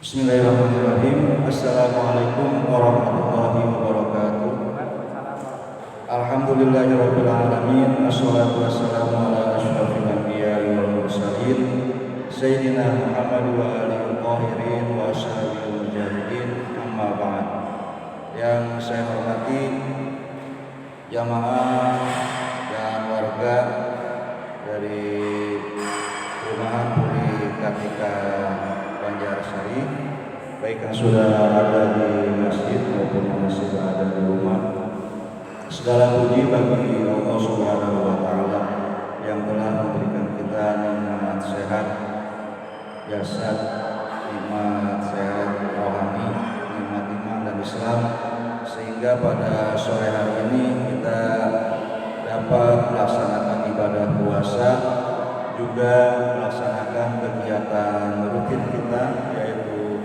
Bismillahirrahmanirrahim. Assalamualaikum warahmatullahi wabarakatuh. Alhamdulillahirabbil alamin. Assalatu wassalamu ala asyrofil anbiya'i wal mursalin sayyidina Muhammad wa alihi tahirin wa ashabil mujahidin. Amma ba'd. Yang saya hormati jamaah dan warga dari Perumahan Puri Kartika Banjarsari, baik yang sudah ada di masjid maupun yang masih ada di rumah. Segala puji bagi Allah Subhanahu wa taala yang telah memberikan kita nikmat sehat jasad, nikmat sehat rohani, nikmat iman dan Islam, sehingga pada sore hari ini kita dapat melaksanakan ibadah puasa, juga melaksanakan kegiatan rutin kita, yaitu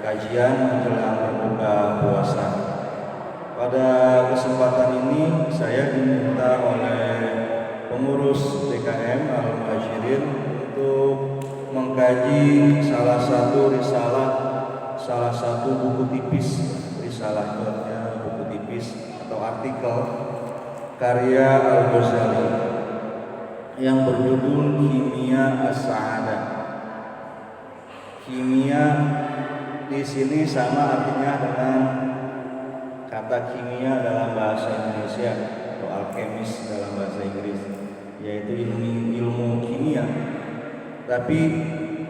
kajian menjelang berbuka puasa. Pada kesempatan ini saya diminta oleh pengurus DKM Al-Muhajirin untuk mengkaji salah satu risalah, salah satu buku tipis, risalah buku tipis atau artikel karya Al-Ghazali yang berjudul Kimia As-Sa'adah. Kimia di sini sama artinya dengan kata kimia dalam bahasa Indonesia atau alkemis dalam bahasa Inggris, yaitu ilmu kimia. Tapi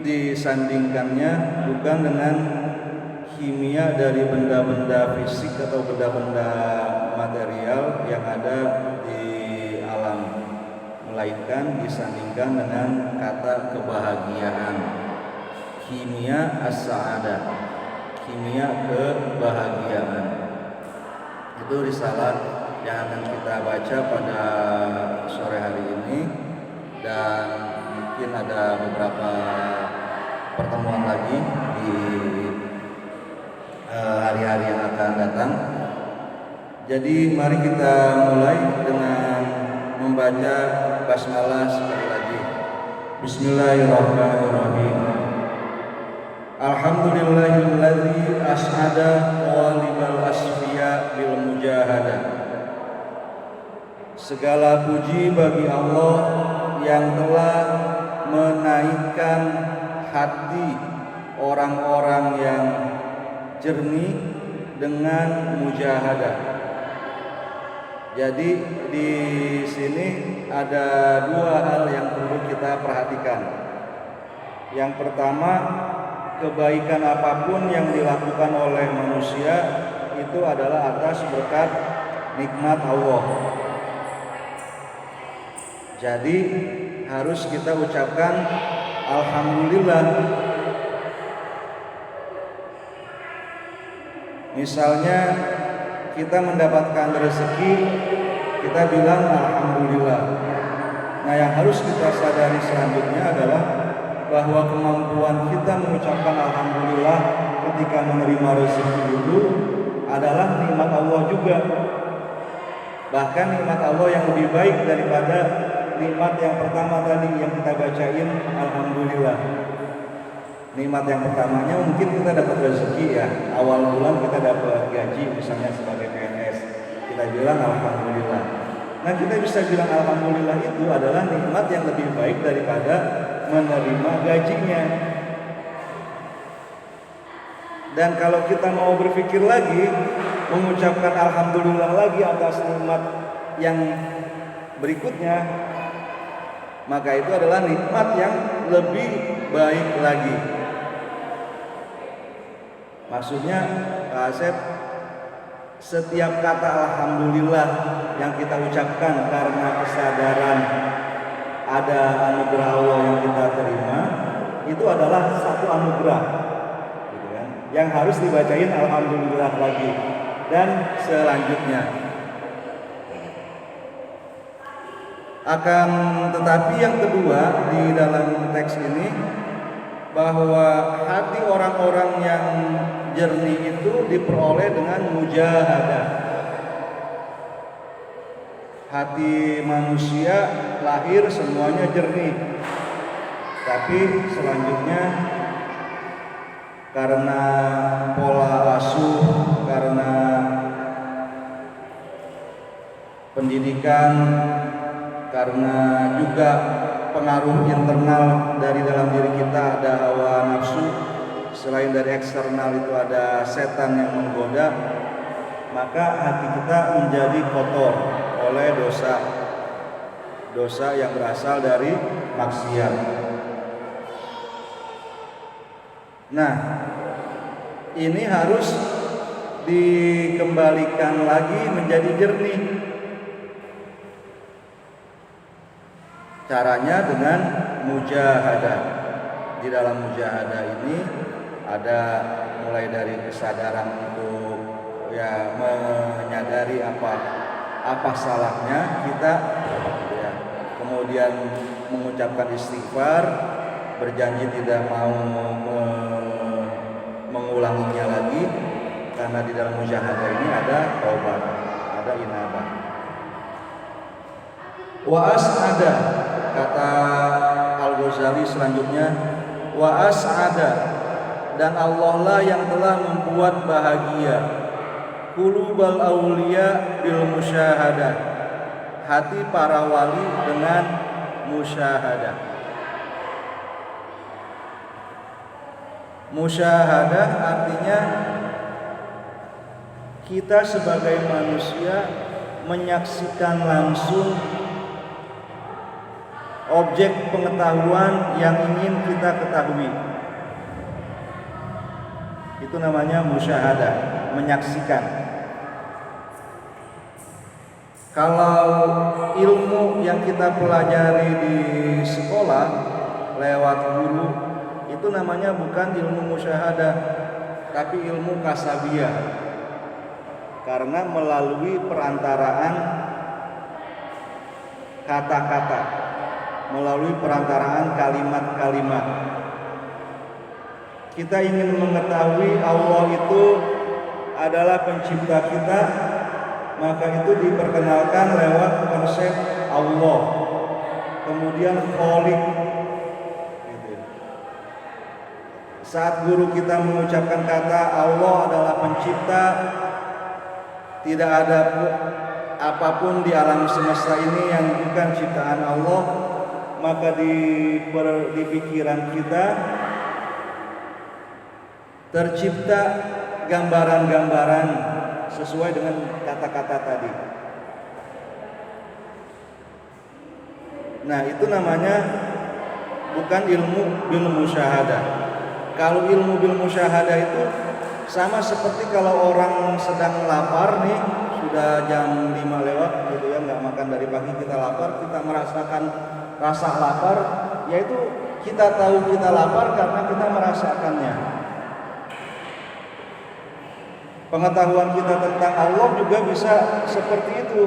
disandingkannya bukan dengan kimia dari benda-benda fisik atau benda-benda material yang ada di alam, melainkan disandingkan dengan kata kebahagiaan. Kimia as-sa'adah, kimia kebahagiaan. Itu risalah yang akan kita baca pada sore hari ini, dan mungkin ada beberapa pertemuan lagi di hari-hari yang akan datang. Jadi mari kita mulai dengan membaca basmalah sekali lagi. Bismillahirrahmanirrahim. Alhamdulillahilladzi as'ada qalibal asfiya bil mujahadah. Segala puji bagi Allah yang telah menaikkan hati orang-orang yang jernih dengan mujahadah. Jadi di sini ada dua hal yang perlu kita perhatikan. Yang pertama, kebaikan apapun yang dilakukan oleh manusia itu adalah atas berkat nikmat Allah. Jadi harus kita ucapkan alhamdulillah. Misalnya kita mendapatkan rezeki, kita bilang alhamdulillah. Nah, yang harus kita sadari selanjutnya adalah bahwa kemampuan kita mengucapkan alhamdulillah ketika menerima rezeki itu adalah nikmat Allah juga. Bahkan nikmat Allah yang lebih baik daripada nikmat yang pertama tadi yang kita bacain, alhamdulillah. Nikmat yang pertamanya mungkin kita dapat rezeki ya, awal bulan kita dapat gaji misalnya sebagai PNS, kita bilang alhamdulillah. Nah, kita bisa bilang alhamdulillah itu adalah nikmat yang lebih baik daripada menerima gajinya. Dan kalau kita mau berpikir lagi, mengucapkan alhamdulillah lagi atas nikmat yang berikutnya, maka itu adalah nikmat yang lebih baik lagi. Maksudnya, Pak Asep, setiap kata alhamdulillah yang kita ucapkan karena kesadaran ada anugerah Allah yang kita terima, itu adalah satu anugerah, gitu kan? Yang harus dibacain alhamdulillah lagi dan selanjutnya. Akan tetapi yang kedua di dalam teks ini, bahwa hati orang-orang yang jernih itu diperoleh dengan mujahadah. Hati manusia lahir semuanya jernih, tapi selanjutnya karena pola asuh, karena pendidikan, karena juga pengaruh internal dari dalam diri kita, ada hawa nafsu. Selain dari eksternal itu ada setan yang menggoda, maka hati kita menjadi kotor oleh dosa yang berasal dari maksiat. Nah, ini harus dikembalikan lagi menjadi jernih. Caranya dengan mujahadah. Di dalam mujahadah ini ada mulai dari kesadaran untuk menyadari apa salahnya kita, kemudian mengucapkan istighfar, berjanji tidak mau mengulanginya lagi, karena di dalam mujahadah ini ada taubat, ada inabah. Wa as'ada, kata Al-Ghazali selanjutnya, wa as'ada, dan Allah lah yang telah membuat bahagia qulubal auliya bil musyahadah, hati para wali dengan musyahadah. Musyahadah artinya kita sebagai manusia menyaksikan langsung objek pengetahuan yang ingin kita ketahui. Itu namanya musyahadah, menyaksikan. Kalau ilmu yang kita pelajari di sekolah lewat guru, itu namanya bukan ilmu musyahadah, tapi ilmu kasabiyah. Karena melalui perantaraan kata-kata, melalui perantaraan kalimat-kalimat, kita ingin mengetahui Allah itu adalah pencipta kita, maka itu diperkenalkan lewat konsep Allah, kemudian Khaliq. Saat guru kita mengucapkan kata Allah adalah pencipta, tidak ada apapun di alam semesta ini yang bukan ciptaan Allah, maka di pikiran kita tercipta gambaran-gambaran sesuai dengan kata-kata tadi. Nah, itu namanya bukan ilmu bil musyahadah. Kalau ilmu bil musyahadah itu sama seperti kalau orang sedang lapar nih, sudah jam 5 lewat gitu ya, nggak makan dari pagi, kita lapar, kita merasakan rasa lapar, yaitu kita tahu kita lapar karena kita merasakannya. Pengetahuan kita tentang Allah juga bisa seperti itu.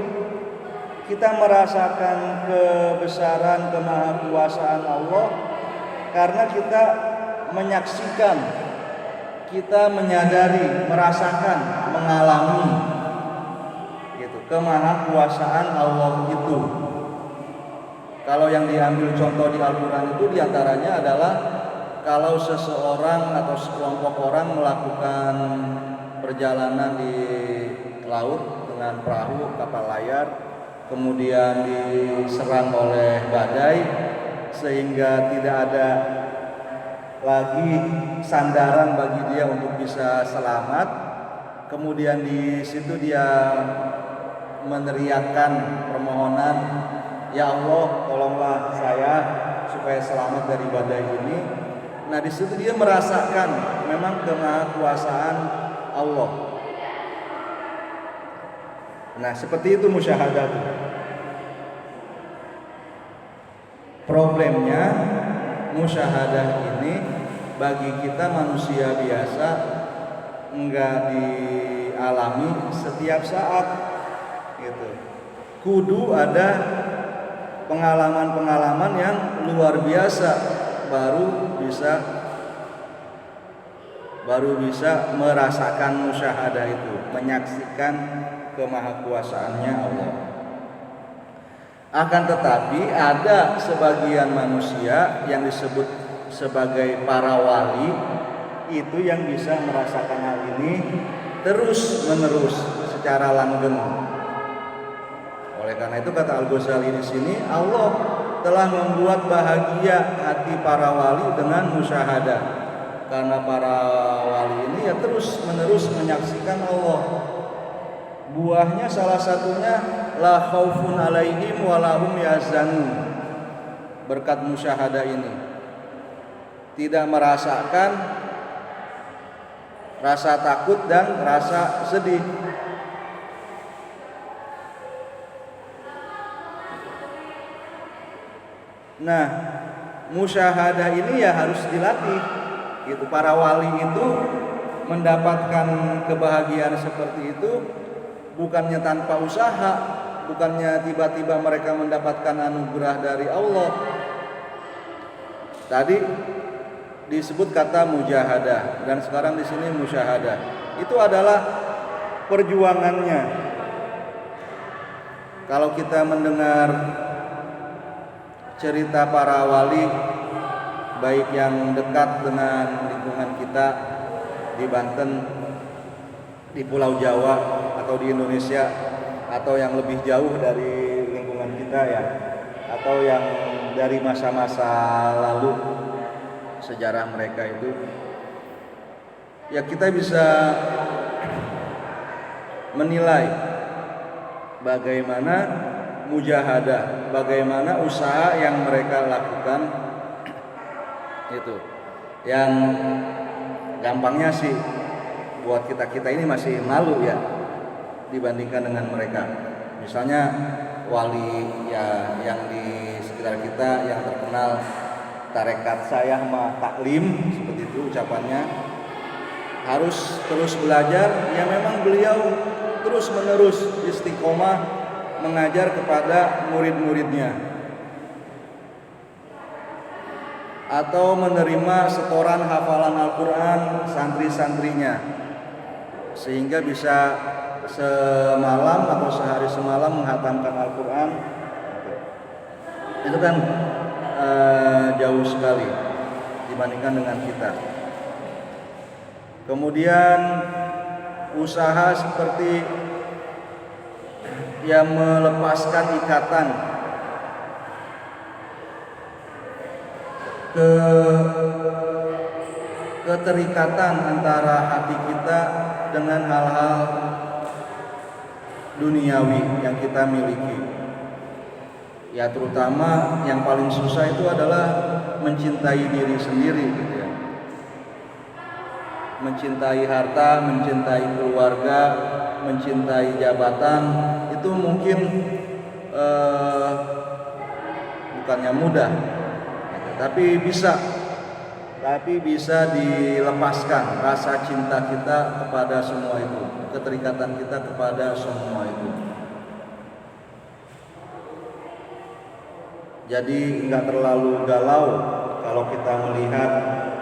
Kita merasakan kebesaran, kemahakuasaan Allah karena kita menyaksikan, kita menyadari, merasakan, mengalami gitu, kemahakuasaan Allah itu. Kalau yang diambil contoh di Al-Quran itu diantaranya adalah kalau seseorang atau sekelompok orang melakukan perjalanan di laut dengan perahu, kapal layar, kemudian diserang oleh badai sehingga tidak ada lagi sandaran bagi dia untuk bisa selamat. Kemudian di situ dia meneriakkan permohonan, ya Allah, tolonglah saya supaya selamat dari badai ini. Nah, di situ dia merasakan memang kemahakuasaan Allah. Nah, seperti itu musyahadah. Problemnya musyahadah ini bagi kita manusia biasa enggak dialami setiap saat gitu. Kudu ada pengalaman-pengalaman yang luar biasa baru bisa merasakan musyahadah itu, menyaksikan kemahakuasaannya Allah. Akan tetapi ada sebagian manusia yang disebut sebagai para wali, itu yang bisa merasakan hal ini terus menerus secara langgeng. Oleh karena itu kata Al-Ghazali di sini, Allah telah membuat bahagia hati para wali dengan musyahadah. Karena para wali ini ya terus menerus menyaksikan Allah. Buahnya salah satunya la khaufun alaihim wa lahum yahzanun. Berkat musyahadah ini tidak merasakan rasa takut dan rasa sedih. Nah, musyahadah ini ya harus dilatih. Gitu. Para wali itu mendapatkan kebahagiaan seperti itu bukannya tanpa usaha, bukannya tiba-tiba mereka mendapatkan anugerah dari Allah. Tadi disebut kata mujahadah dan sekarang di sini musyahadah. Itu adalah perjuangannya. Kalau kita mendengar cerita para wali, baik yang dekat dengan lingkungan kita di Banten, di Pulau Jawa atau di Indonesia, atau yang lebih jauh dari lingkungan kita ya, atau yang dari masa-masa lalu sejarah mereka itu, ya kita bisa menilai bagaimana mujahadah, bagaimana usaha yang mereka lakukan itu. Yang gampangnya sih buat kita ini masih malu ya dibandingkan dengan mereka. Misalnya wali ya yang di sekitar kita yang terkenal tarekat Sayah ma Taklim, seperti itu ucapannya, harus terus belajar. Ya memang beliau terus menerus istiqomah mengajar kepada murid-muridnya, atau menerima setoran hafalan Al-Quran santri-santrinya, sehingga bisa semalam atau sehari semalam menghatamkan Al-Quran. Itu kan jauh sekali dibandingkan dengan kita. Kemudian usaha seperti yang melepaskan ikatan keterikatan antara hati kita dengan hal-hal duniawi yang kita miliki. Ya terutama yang paling susah itu adalah mencintai diri sendiri gitu ya. Mencintai harta, mencintai keluarga, mencintai jabatan, itu mungkin bukannya mudah, tapi bisa dilepaskan rasa cinta kita kepada semua itu, keterikatan kita kepada semua itu. Jadi nggak terlalu galau kalau kita melihat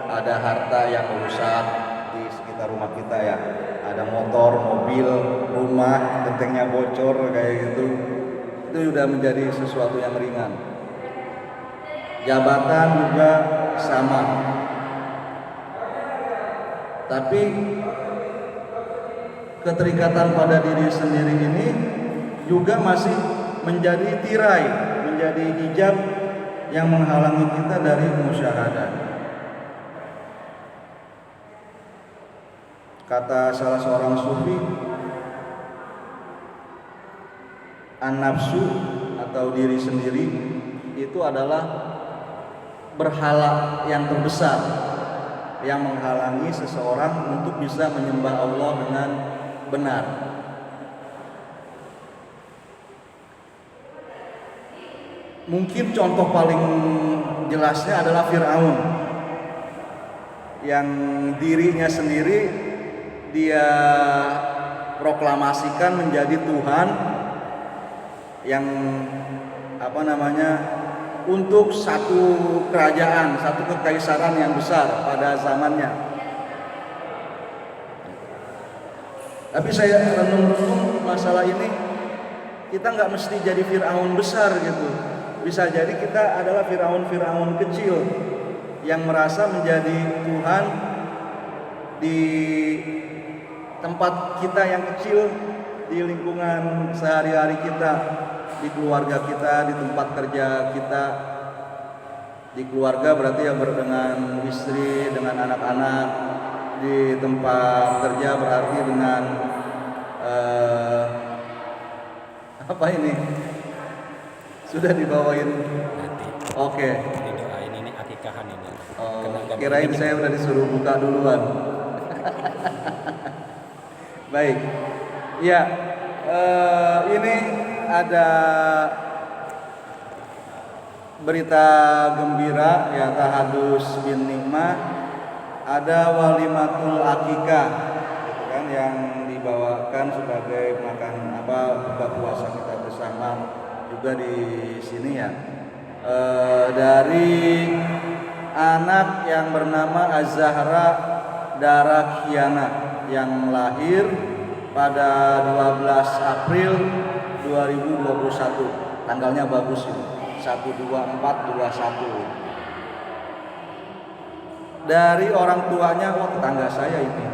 ada harta yang rusak di sekitar rumah kita ya, ada motor, mobil, rumah, gentengnya bocor kayak gitu. Itu sudah menjadi sesuatu yang ringan. Jabatan juga sama. Tapi keterikatan pada diri sendiri ini juga masih menjadi tirai, menjadi hijab yang menghalangi kita dari musyahadah. Kata salah seorang sufi, an-nafsu atau diri sendiri itu adalah berhala yang terbesar yang menghalangi seseorang untuk bisa menyembah Allah dengan benar. Mungkin contoh paling jelasnya adalah Fir'aun, yang dirinya sendiri dia proklamasikan menjadi Tuhan, yang untuk satu kerajaan, satu kekaisaran yang besar pada zamannya. Tapi saya renung-renung masalah ini, kita nggak mesti jadi Fir'aun besar gitu. Bisa jadi kita adalah Fir'aun kecil yang merasa menjadi Tuhan di tempat kita yang kecil, di lingkungan sehari-hari kita, di keluarga kita, di tempat kerja kita. Di keluarga berarti yang dengan istri, dengan anak-anak. Di tempat kerja berarti dengan apa ini? Sudah dibawain. Nanti. Oke. Ini doain ini akikahan ini. Kirain saya udah disuruh buka duluan. Baik. Ya, ini ada berita gembira ya, tahadus bin nikmah, ada walimatul akikah gitu kan, yang dibawakan sebagai makan buka puasa kita bersama juga di sini ya, dari anak yang bernama Az-Zahra Darakiana yang lahir pada 12 April 2021. Tanggalnya bagus ini, 12421. Dari orang tuanya, tetangga saya ini,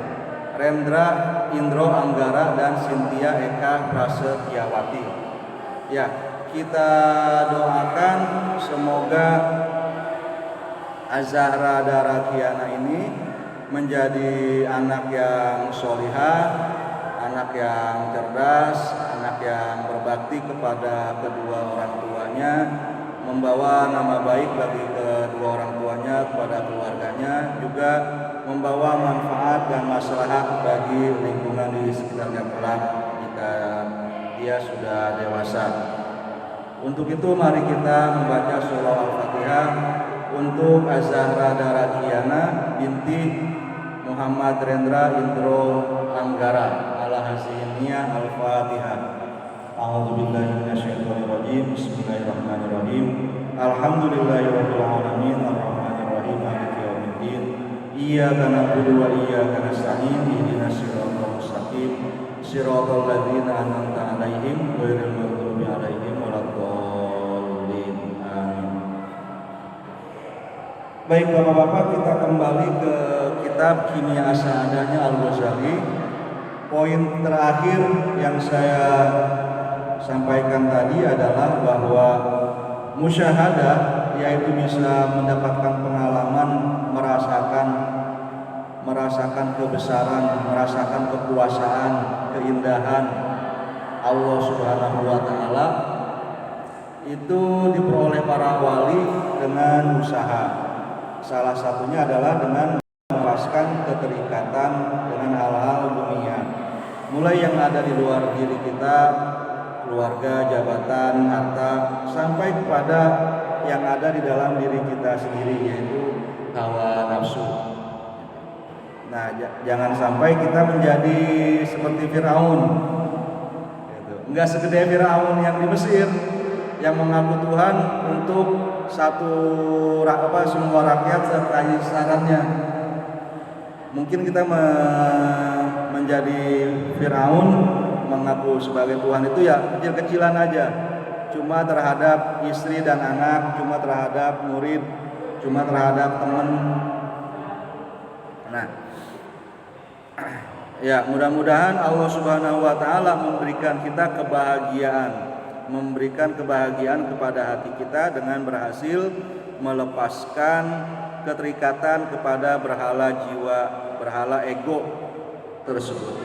Rendra Indro Anggara dan Cynthia Eka Prasetyawati. Ya, kita doakan semoga Az-Zahra Darakiana ini menjadi anak yang solihah, anak yang cerdas, anak yang berbakti kepada kedua orang tuanya, membawa nama baik bagi kedua orang tuanya, kepada keluarganya, juga membawa manfaat dan maslahat bagi lingkungan di sekitarnya kelak jika dia sudah dewasa. Untuk itu mari kita membaca surah Al-Fatihah untuk Az-Zahra Darakiana binti Muhammad Rendra Indro Anggara ala haziniyah. Al-Fatihah. A'udzubillahi minasyaitonirrajim. Bismillahirrahmanirrahim. Alhamdulillahirabbil alamin arrahmanirrahim maliki yaumiddin. Iyyaka na'budu wa iyyaka nasta'in. Ihdinas siratal mustaqim. Siratal ladzina an'amta 'alaihim ghairil maghdubi 'alaihim waladdallin. Amin. Baik Bapak-bapak, kita kembali ke kitab Kimia As-Sa'adahnya Al-Ghazali. Poin terakhir yang saya sampaikan tadi adalah bahwa musyahadah, yaitu bisa mendapatkan pengalaman, merasakan kebesaran, merasakan kekuasaan, keindahan Allah Subhanahu wa taala, itu diperoleh para wali dengan usaha. Salah satunya adalah dengan melepaskan keterikatan dengan hal-hal dunia, mulai yang ada di luar diri kita, keluarga, jabatan, harta, sampai kepada yang ada di dalam diri kita sendiri, yaitu hawa nafsu. Nah, jangan sampai kita menjadi seperti Firaun. Enggak segede Firaun yang di Mesir, yang mengaku Tuhan untuk semua rakyat serta syaratnya. Mungkin kita menjadi Firaun, mengaku sebagai Tuhan itu ya kecil-kecilan aja, cuma terhadap istri dan anak, cuma terhadap murid, cuma terhadap teman. Nah, ya mudah-mudahan Allah Subhanahu wa taala memberikan kita kebahagiaan kepada hati kita dengan berhasil melepaskan keterikatan kepada berhala jiwa, berhala ego tersebut.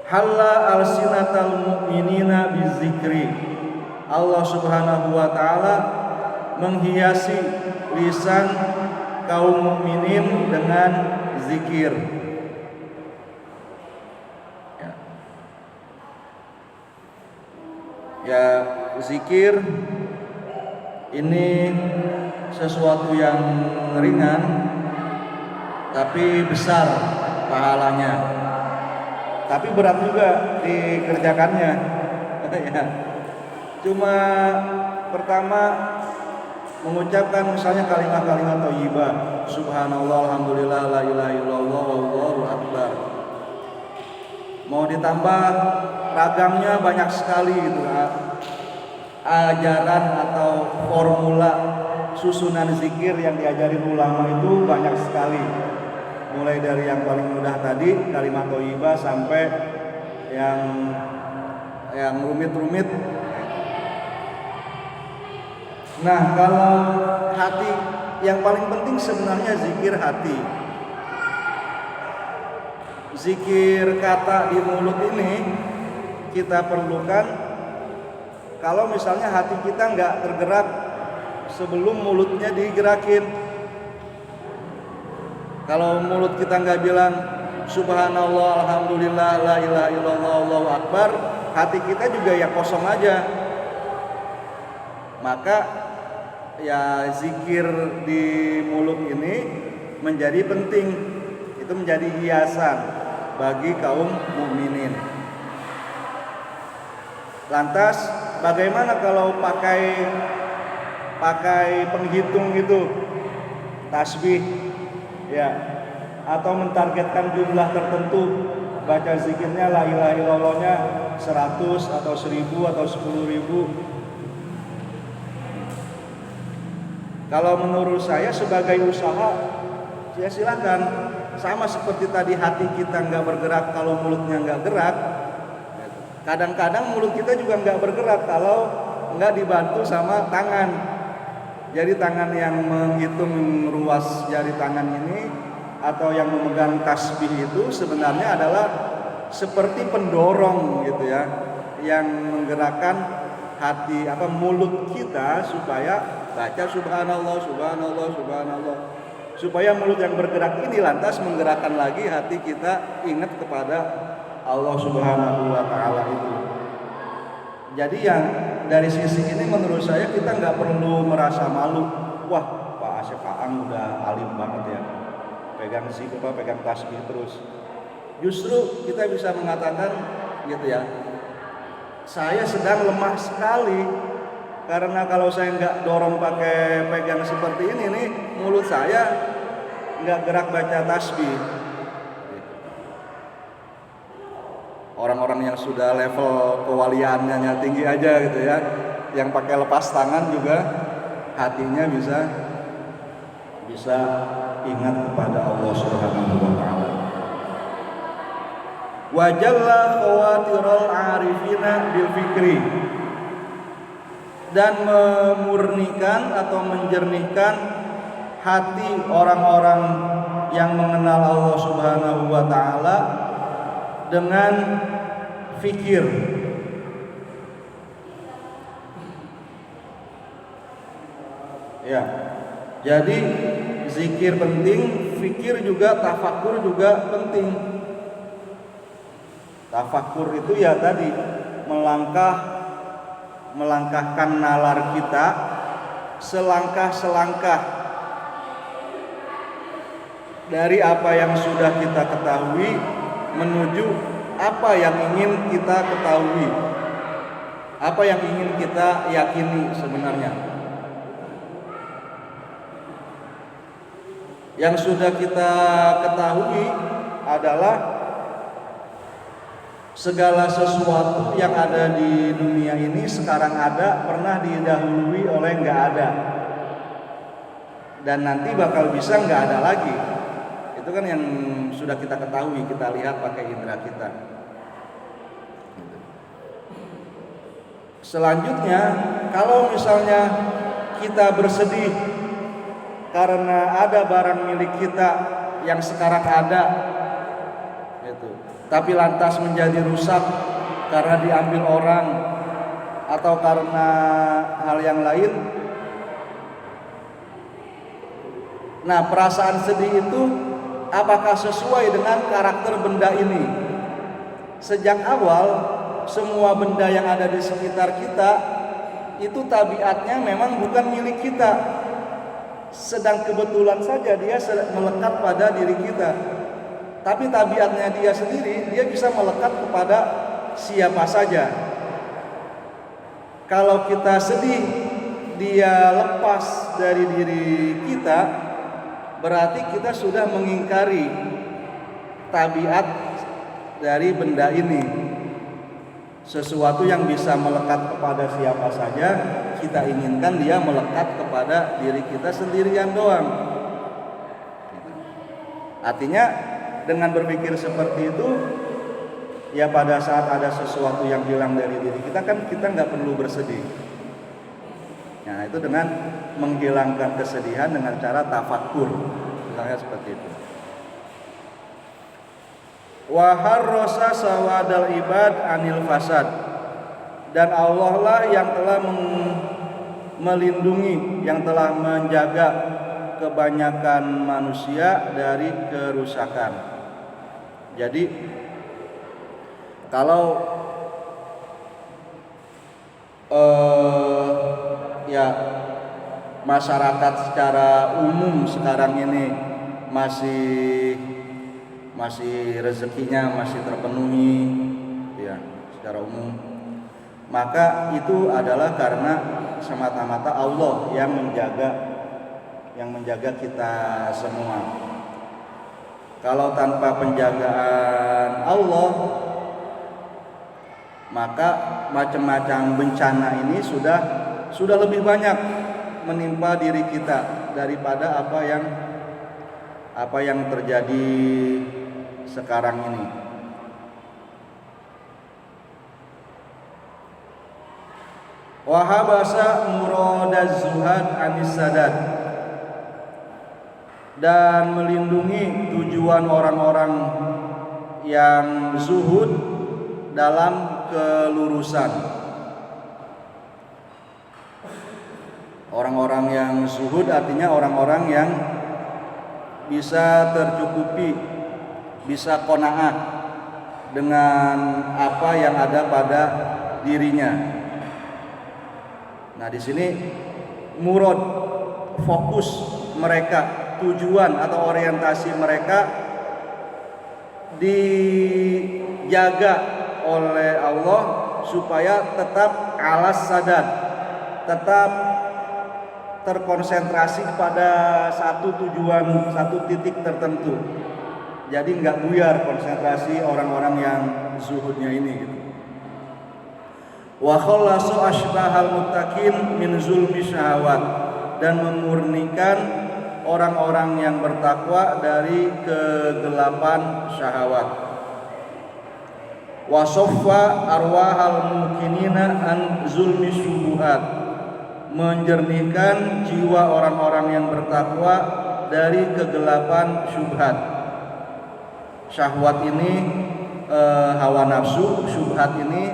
Halla alsinatal mu'minina bizikri. Allah Subhanahu wa taala menghiasi lisan kaum mukminin dengan zikir. Ya, zikir ini sesuatu yang ringan tapi besar pahalanya, tapi berat juga dikerjakannya. Ya. Cuma pertama mengucapkan misalnya kalimat-kalimat thayyibah, subhanallah, alhamdulillah, la ilaha illallah, wallahu akbar. Mau ditambah ragamnya banyak sekali gitu, ajaran atau formula susunan zikir yang diajarin ulama itu banyak sekali. Mulai dari yang paling mudah tadi, kalimat thayyibah, sampai yang rumit-rumit. Nah, kalau hati, yang paling penting sebenarnya zikir hati. Zikir kata di mulut ini kita perlukan kalau misalnya hati kita nggak tergerak sebelum mulutnya digerakin. Kalau mulut kita nggak bilang subhanallah, alhamdulillah, la ilaha illallah, allahu akbar, hati kita juga ya kosong aja. Maka ya zikir di mulut ini menjadi penting. Itu menjadi hiasan bagi kaum mukminin. Lantas bagaimana kalau pakai penghitung gitu, tasbih ya, atau mentargetkan jumlah tertentu, baca zikirnya la ilaha illallahnya 100 atau 1000 atau 10.000. Kalau menurut saya sebagai usaha, ya silakan. Sama seperti tadi hati kita nggak bergerak kalau mulutnya nggak gerak. Kadang-kadang mulut kita juga nggak bergerak kalau nggak dibantu sama tangan. Jadi tangan yang menghitung ruas jari tangan ini atau yang memegang tasbih itu sebenarnya adalah seperti pendorong gitu ya, yang menggerakkan hati mulut kita supaya baca subhanallah, subhanallah, subhanallah. Supaya mulut yang bergerak ini lantas menggerakkan lagi hati kita ingat kepada Allah Subhanahu wa Ta'ala itu. Jadi yang dari sisi ini menurut saya kita nggak perlu merasa malu. Wah, Pak Asep Aang udah alim banget ya, pegang pegang tasbih terus. Justru kita bisa mengatakan gitu ya, saya sedang lemah sekali. Karena kalau saya nggak dorong pakai pegang seperti ini nih, mulut saya nggak gerak baca tasbih. Orang-orang yang sudah level kewaliannya tinggi aja gitu ya, yang pakai lepas tangan juga hatinya bisa ingat kepada Allah Subhanahu wa Ta'ala. Wa jalla khawatirul arifina bil fikri, dan memurnikan atau menjernihkan hati orang-orang yang mengenal Allah Subhanahu wa Ta'ala dengan fikir. Ya, jadi zikir penting, fikir juga, tafakur juga penting. Tafakur itu ya tadi melangkahkan nalar kita selangkah-selangkah dari apa yang sudah kita ketahui menuju apa yang ingin kita ketahui, apa yang ingin kita yakini sebenarnya. Yang sudah kita ketahui adalah segala sesuatu yang ada di dunia ini sekarang ada, pernah didahului oleh nggak ada, dan nanti bakal bisa nggak ada lagi. Itu kan yang sudah kita ketahui, kita lihat pakai indera kita. Selanjutnya, kalau misalnya kita bersedih karena ada barang milik kita yang sekarang ada, gitu, tapi lantas menjadi rusak karena diambil orang atau karena hal yang lain. Nah, perasaan sedih itu apakah sesuai dengan karakter benda ini? Sejak awal, semua benda yang ada di sekitar kita itu tabiatnya memang bukan milik kita. Sedang kebetulan saja dia melekat pada diri kita. Tapi tabiatnya dia sendiri, dia bisa melekat kepada siapa saja. Kalau kita sedih, dia lepas dari diri kita, berarti kita sudah mengingkari tabiat dari benda ini. Sesuatu yang bisa melekat kepada siapa saja kita inginkan dia melekat kepada diri kita sendirian doang. Artinya dengan berpikir seperti itu, ya pada saat ada sesuatu yang hilang dari diri kita kan kita nggak perlu bersedih. Nah itu dengan menghilangkan kesedihan dengan cara tafakur, misalnya seperti itu. Wa harrasa sawadal ibad anil fasad, dan Allah lah yang telah melindungi, yang telah menjaga kebanyakan manusia dari kerusakan. Jadi kalau ya masyarakat secara umum sekarang ini masih rezekinya masih terpenuhi ya secara umum, maka itu adalah karena semata-mata Allah yang menjaga kita semua. Kalau tanpa penjagaan Allah, maka macam-macam bencana ini sudah lebih banyak menimpa diri kita daripada apa yang terjadi sekarang ini. Wa habasa muradaz zuhad anis sadad, dan melindungi tujuan orang-orang yang zuhud dalam kelurusan. Orang-orang yang zuhud artinya orang-orang yang bisa tercukupi, bisa qanaah dengan apa yang ada pada dirinya. Nah, di sini murad, fokus mereka, tujuan atau orientasi mereka dijaga oleh Allah supaya tetap alas sadad, tetap terkonsentrasi pada satu tujuan, satu titik tertentu. Jadi nggak buyar konsentrasi orang-orang yang zuhudnya ini gitu. Wa khallasu asbahal muttaqin min zulmi syahawat, dan memurnikan orang-orang yang bertakwa dari kegelapan syahwat. Wa saffa arwahal mukinina an zulmi syubuhat, menjernihkan jiwa orang-orang yang bertakwa dari kegelapan syubhat. Syahwat ini hawa nafsu, syubhat ini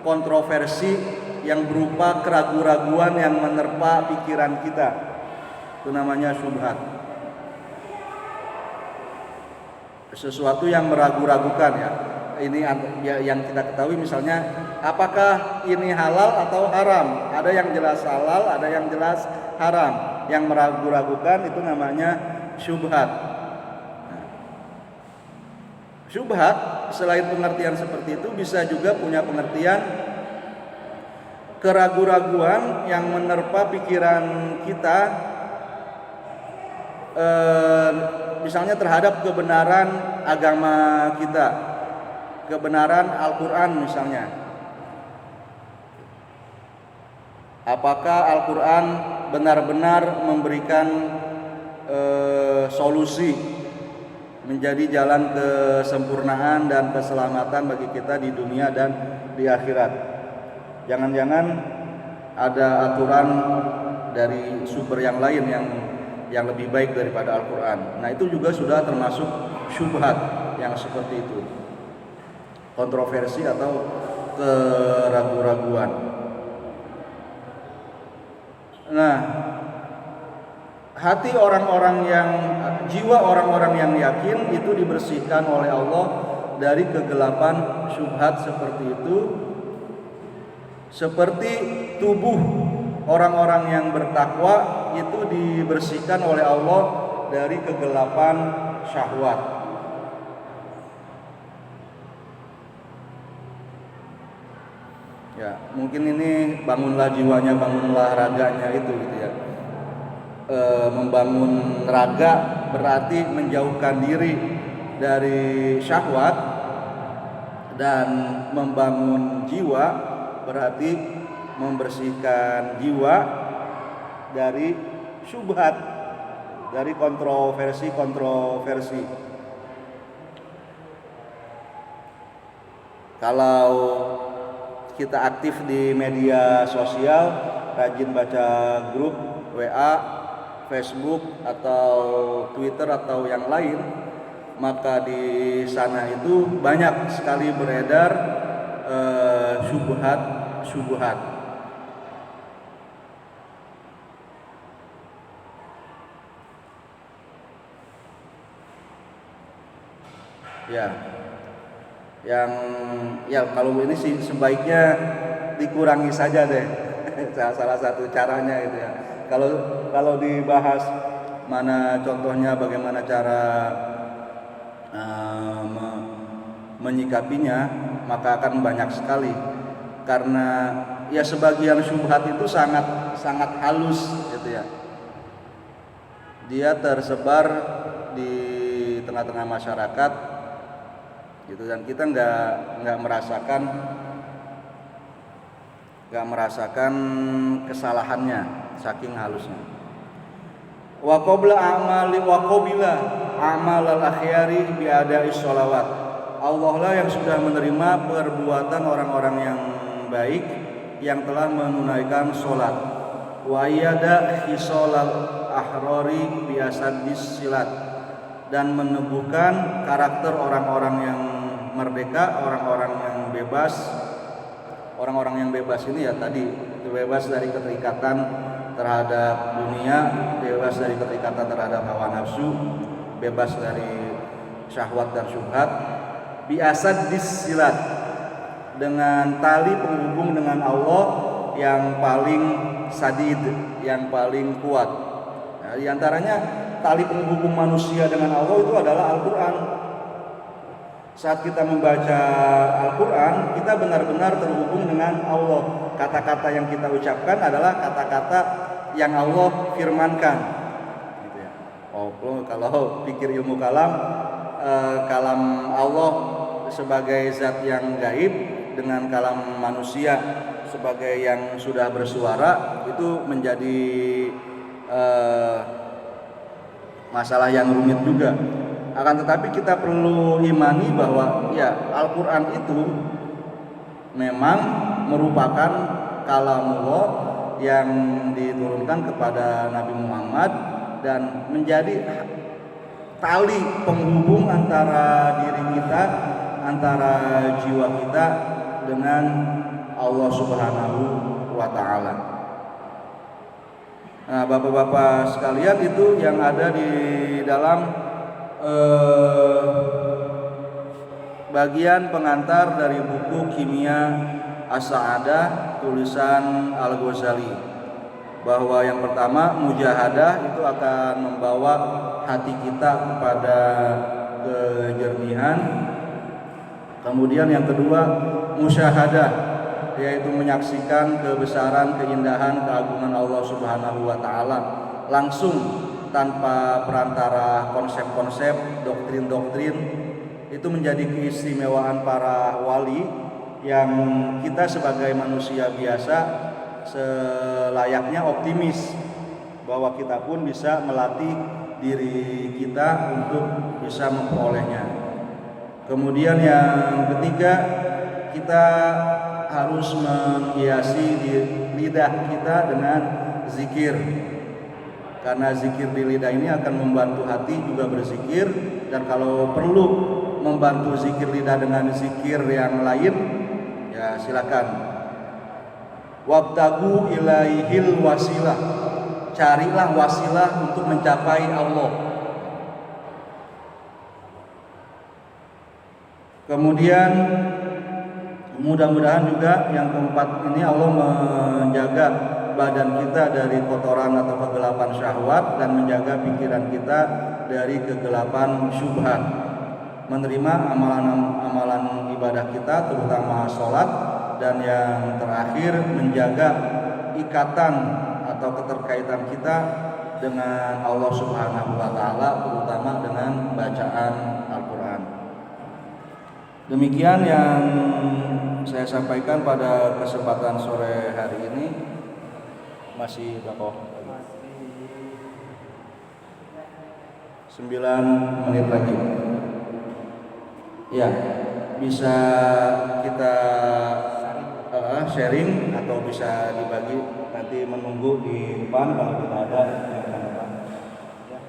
kontroversi yang berupa keraguan-raguan yang menerpa pikiran kita. Itu namanya syubhat. Sesuatu yang meragu-ragukan ya. Ini yang kita ketahui misalnya apakah ini halal atau haram. Ada yang jelas halal, ada yang jelas haram. Yang meragu-ragukan itu namanya syubhat. Syubhat selain pengertian seperti itu bisa juga punya pengertian keraguan-raguan yang menerpa pikiran kita, misalnya terhadap kebenaran agama kita, kebenaran Al-Quran misalnya. Apakah Al-Quran benar-benar memberikan solusi menjadi jalan kesempurnaan dan keselamatan bagi kita di dunia dan di akhirat? Jangan-jangan ada aturan dari sumber yang lain yang lebih baik daripada Al-Quran. Nah itu juga sudah termasuk syubhat yang seperti itu, kontroversi atau keraguan-raguan. Nah, hati orang-orang yang, jiwa orang-orang yang yakin itu dibersihkan oleh Allah dari kegelapan syubhat seperti itu, seperti tubuh orang-orang yang bertakwa itu dibersihkan oleh Allah dari kegelapan syahwat. Ya, mungkin ini bangunlah jiwanya, bangunlah raganya itu gitu ya. Membangun raga berarti menjauhkan diri dari syahwat, dan membangun jiwa berarti membersihkan jiwa dari syubhat, dari kontroversi. Kalau kita aktif di media sosial, rajin baca grup WA, Facebook atau Twitter atau yang lain, maka di sana itu banyak sekali beredar syubhat. Ya, kalau ini sih sebaiknya dikurangi saja deh. Salah satu caranya itu ya. Kalau dibahas mana contohnya, bagaimana cara menyikapinya, maka akan banyak sekali. Karena ya sebagian syubhat itu sangat halus gitu ya. Dia tersebar di tengah-tengah masyarakat gitu, dan kita nggak merasakan kesalahannya saking halusnya. Wa qabla a'mal al-akhyari bi ada'i sholawat. Allah lah yang sudah menerima perbuatan orang-orang yang baik yang telah menunaikan sholat. Wa yada khisalal ahrari bi asaddis silat, dan meneguhkan karakter orang-orang yang merdeka, orang-orang yang bebas. Orang-orang yang bebas ini ya tadi, bebas dari keterikatan terhadap dunia, bebas dari keterikatan terhadap hawa nafsu, bebas dari syahwat dan syubhat. Biasaddis silat, dengan tali penghubung dengan Allah yang paling sadid, yang paling kuat. Nah, di antaranya tali penghubung manusia dengan Allah itu adalah Al-Quran. Saat kita membaca Al-Quran, kita benar-benar terhubung dengan Allah. Kata-kata yang kita ucapkan adalah kata-kata yang Allah firmankan. Gitu ya. Kalau pikir ilmu kalam, kalam Allah sebagai zat yang gaib dengan kalam manusia sebagai yang sudah bersuara, itu menjadi masalah yang rumit juga. Akan tetapi kita perlu imani bahwa ya Al-Quran itu memang merupakan kalamullah yang diturunkan kepada Nabi Muhammad dan menjadi tali penghubung antara diri kita, antara jiwa kita dengan Allah Subhanahu wa Ta'ala. Nah, Bapak-bapak sekalian, itu yang ada di dalam bagian pengantar dari buku Kimia As-Sa'adah tulisan Al-Ghazali, bahwa yang pertama mujahadah itu akan membawa hati kita kepada kejernihan. Kemudian yang kedua musyahadah, yaitu menyaksikan kebesaran, keindahan, keagungan Allah Subhanahu wa Ta'ala langsung tanpa perantara konsep-konsep, doktrin-doktrin. Itu menjadi keistimewaan para wali yang kita sebagai manusia biasa selayaknya optimis bahwa kita pun bisa melatih diri kita untuk bisa memperolehnya. Kemudian yang ketiga, kita harus menghiasi lidah kita dengan zikir. Karena zikir di lidah ini akan membantu hati juga berzikir, dan kalau perlu membantu zikir lidah dengan zikir yang lain, ya silakan. Wabtagu ilaihil wasilah, carilah wasilah untuk mencapai Allah. Kemudian mudah-mudahan juga yang keempat ini Allah menjaga badan kita dari kotoran atau kegelapan syahwat, dan menjaga pikiran kita dari kegelapan syubhat. Menerima amalan ibadah kita, terutama sholat, dan yang terakhir menjaga ikatan atau keterkaitan kita dengan Allah Subhanahu wa Ta'ala, terutama dengan bacaan Al-Quran. Demikian yang saya sampaikan pada kesempatan sore hari ini masih berapa? 9 menit lagi. Ya, bisa kita sharing atau bisa dibagi, nanti menunggu di depan kalau kita ada di depan. Ya.